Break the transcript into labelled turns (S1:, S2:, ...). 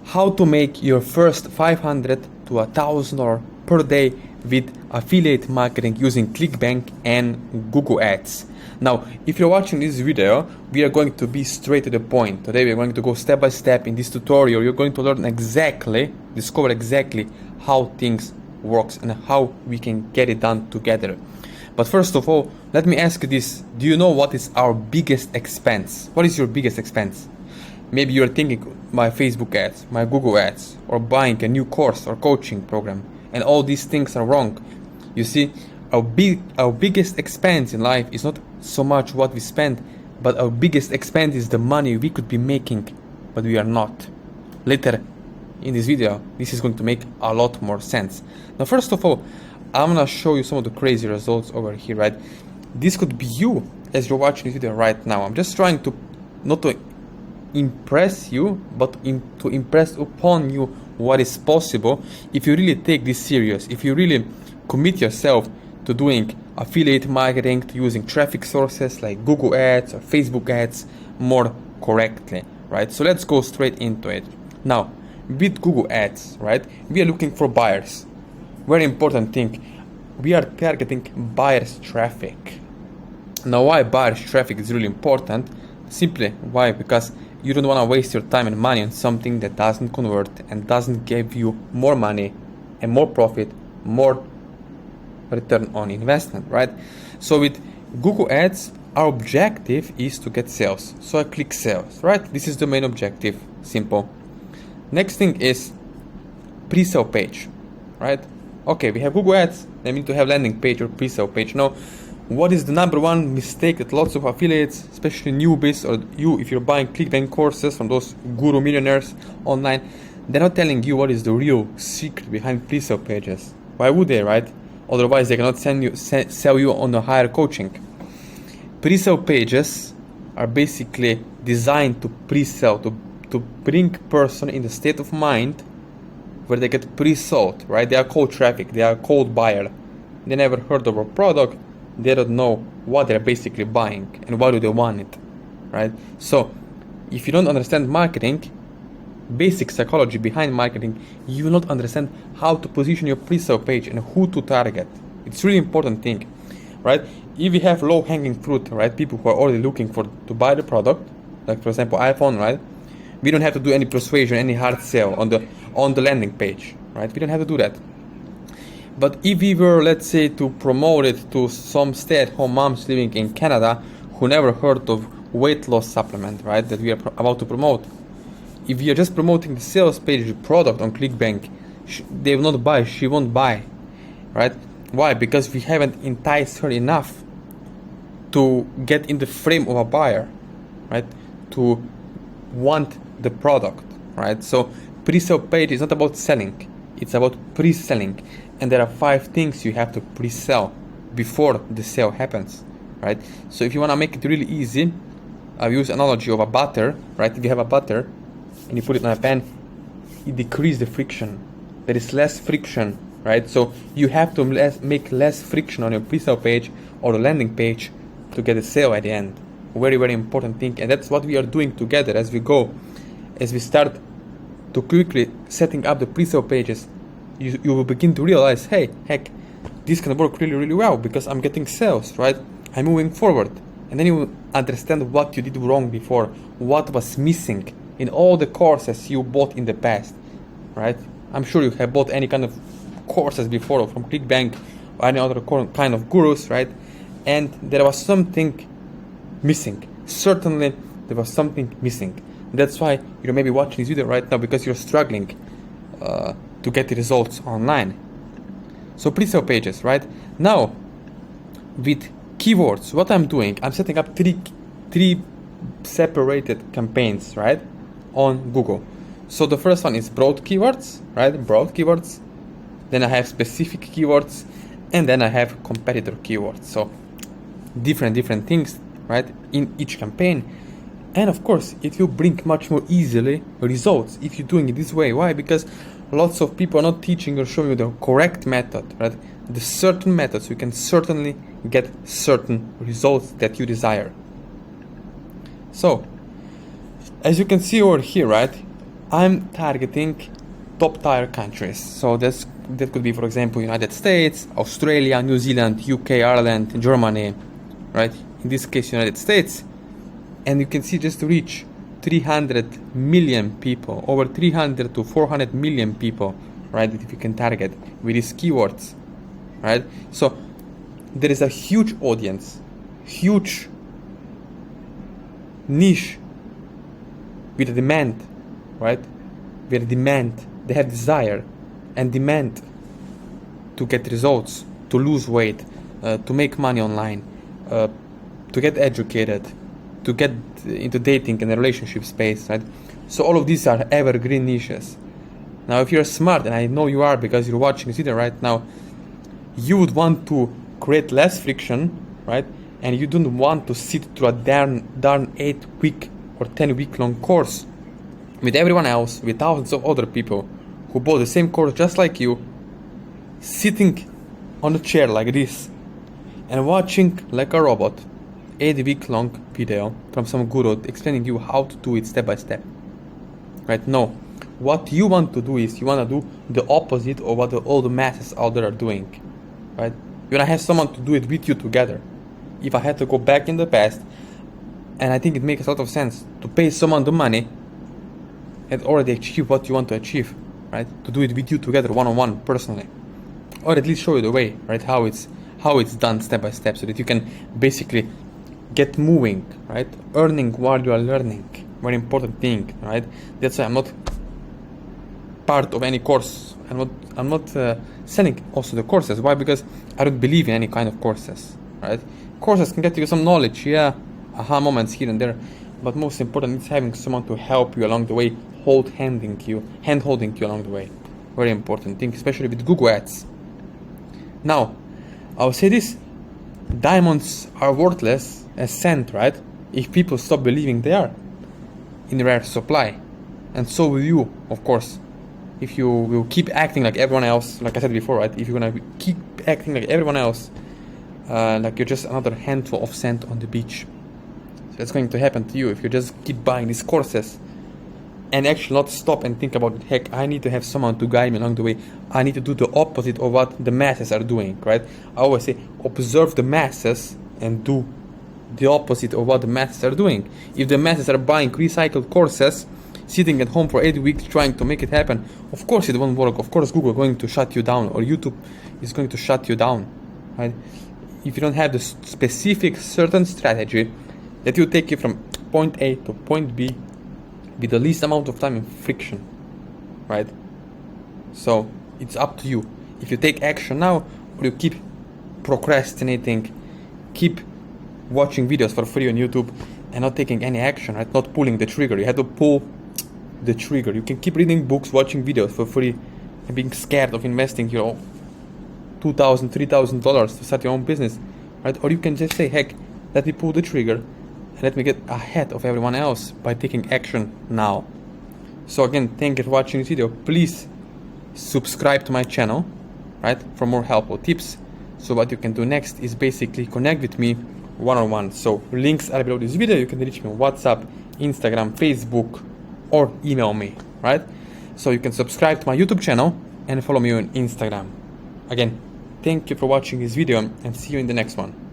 S1: how to make your first $500 to $1,000 per day with affiliate marketing using ClickBank and Google Ads. Now, if you're watching this video, we are going to be straight to the point. Today we are going to go step by step in this tutorial. You're going to learn discover exactly how things works and how we can get it done together. But first of all, let me ask you this. Do you know what is our biggest expense? What is your biggest expense? Maybe you're thinking my Facebook ads, my Google ads, or buying a new course or coaching program, and all these things are wrong. You see, our biggest expense in life is not so much what we spend, but our biggest expense is the money we could be making, but we are not. Later in this video, this is going to make a lot more sense. Now, first of all, I'm gonna show you some of the crazy results over here, right? This could be you as you're watching this video right now. I'm just trying to not to impress you, but to impress upon you what is possible if you really take this serious, if you really commit yourself to doing affiliate marketing, to using traffic sources like Google ads or Facebook ads more correctly, right? So let's go straight into it. Now, with Google ads, right, we are looking for buyers. Very important thing, we are targeting buyers traffic. Now, why buyers traffic is really important? Simply why? Because you don't want to waste your time and money on something that doesn't convert and doesn't give you more money and more profit, more return on investment, right? So with Google ads, our objective is to get sales. So I click sales, right? This is the main objective, simple. Next thing is pre-sale page, right? Okay, we have Google ads, then we need to have landing page or pre-sale page. Now, what is the number one mistake that lots of affiliates, especially newbies, or you, if you're buying ClickBank courses from those guru millionaires online, they're not telling you what is the real secret behind pre-sale pages. Why would they, right? Otherwise, they cannot sell you on a higher coaching. Pre-sale pages are basically designed to pre-sell, to bring person in the state of mind where they get pre-sold, right? They are cold traffic, they are cold buyer. They never heard of a product, they don't know what they're basically buying and why do they want it, right? So, if you don't understand marketing, basic psychology behind marketing, you will not understand how to position your pre-sale page and who to target. It's really important thing, right? If you have low-hanging fruit, right, people who are already looking to buy the product, like for example iPhone, right? We don't have to do any persuasion, any hard sell on the landing page, right? We don't have to do that. But if we were, let's say, to promote it to some stay-at-home moms living in Canada who never heard of weight loss supplement, right, that we are about to promote, if we are just promoting the sales page product on ClickBank, they will not buy, she won't buy, right? Why? Because we haven't enticed her enough to get in the frame of a buyer, right? To want the product, right? So pre-sale page is not about selling, it's about pre-selling. And there are 5 things you have to pre-sell before the sale happens, right? So if you want to make it really easy, I use analogy of a butter, right? If you have a butter and you put it on a pan, it decreases the friction. There is less friction, right? So you have to make less friction on your pre-sale page or the landing page to get a sale at the end. Very, very important thing. And that's what we are doing together as we go. As we start to quickly setting up the pre-sale pages, you will begin to realize, hey, heck, this can work really, really well because I'm getting sales, right? I'm moving forward. And then you will understand what you did wrong before, what was missing in all the courses you bought in the past, right? I'm sure you have bought any kind of courses before from ClickBank or any other kind of gurus, right? And there was something missing. Certainly, there was something missing. That's why you may be watching this video right now, because you're struggling to get the results online. So pre-sale pages, right? Now, with keywords, what I'm doing, I'm setting up three separated campaigns, right, on Google. So the first one is broad keywords, right? Broad keywords. Then I have specific keywords, and then I have competitor keywords. So different things, right, in each campaign. And of course, it will bring much more easily results if you're doing it this way. Why? Because lots of people are not teaching or showing you the correct method, right? The certain methods, you can certainly get certain results that you desire. So, as you can see over here, right, I'm targeting top tier countries. So that could be, for example, United States, Australia, New Zealand, UK, Ireland, Germany, right? In this case, United States. And you can see just to reach 300 million people, over 300 to 400 million people, right? That you can target with these keywords, right? So there is a huge audience, huge niche with a demand, right? With a demand, they have desire and demand to get results, to lose weight, to make money online, to get educated, to get into dating and the relationship space, right? So all of these are evergreen niches. Now, if you're smart, and I know you are because you're watching this video right now, you would want to create less friction, right? And you don't want to sit through a darn 8-week or 10-week long course with everyone else, with thousands of other people who bought the same course just like you, sitting on a chair like this and watching like a robot 8-week long video from some guru explaining you how to do it step by step, right? No, what you want to do is you want to do the opposite of what all the masses out there are doing, right? You want to have someone to do it with you together. If I had to go back in the past, and I think it makes a lot of sense to pay someone the money and already achieve what you want to achieve, right? To do it with you together, one-on-one, personally, or at least show you the way, right? How it's done step by step, so that you can basically get moving, right? Earning while you are learning, very important thing, right? That's why I'm not part of any course. I'm not selling also the courses. Why? Because I don't believe in any kind of courses, right? Courses can get you some knowledge, yeah, aha moments here and there, but most important is having someone to help you along the way, hand-holding you along the way. Very important thing, especially with Google Ads. Now, I'll say this: diamonds are worthless as sand, right? If people stop believing they are in rare supply, and so will you, of course. If you will keep acting like everyone else, like I said before, right? If you're gonna keep acting like everyone else, like you're just another handful of sand on the beach. So that's going to happen to you if you just keep buying these courses and actually not stop and think about it. Heck, I need to have someone to guide me along the way. I need to do the opposite of what the masses are doing, right? I always say, observe the masses and do the opposite of what the masses are doing. If the masses are buying recycled courses, sitting at home for 8 weeks trying to make it happen, of course it won't work. Of course Google is going to shut you down, or YouTube is going to shut you down, right? If you don't have the specific certain strategy that will take you from point A to point B with the least amount of time and friction, right? So it's up to you. If you take action now, or you keep procrastinating, keep watching videos for free on YouTube and not taking any action, right? Not pulling the trigger. You have to pull the trigger. You can keep reading books, watching videos for free, and being scared of investing your $2,000, $3,000 to start your own business, right? Or you can just say, heck, let me pull the trigger and let me get ahead of everyone else by taking action now. So again, thank you for watching this video. Please subscribe to my channel, right, for more helpful tips. So what you can do next is basically connect with me one-on-one. So links are below this video. You can reach me on WhatsApp, Instagram, Facebook, or email me, right? So you can subscribe to my YouTube channel and follow me on Instagram. Again, thank you for watching this video and see you in the next one.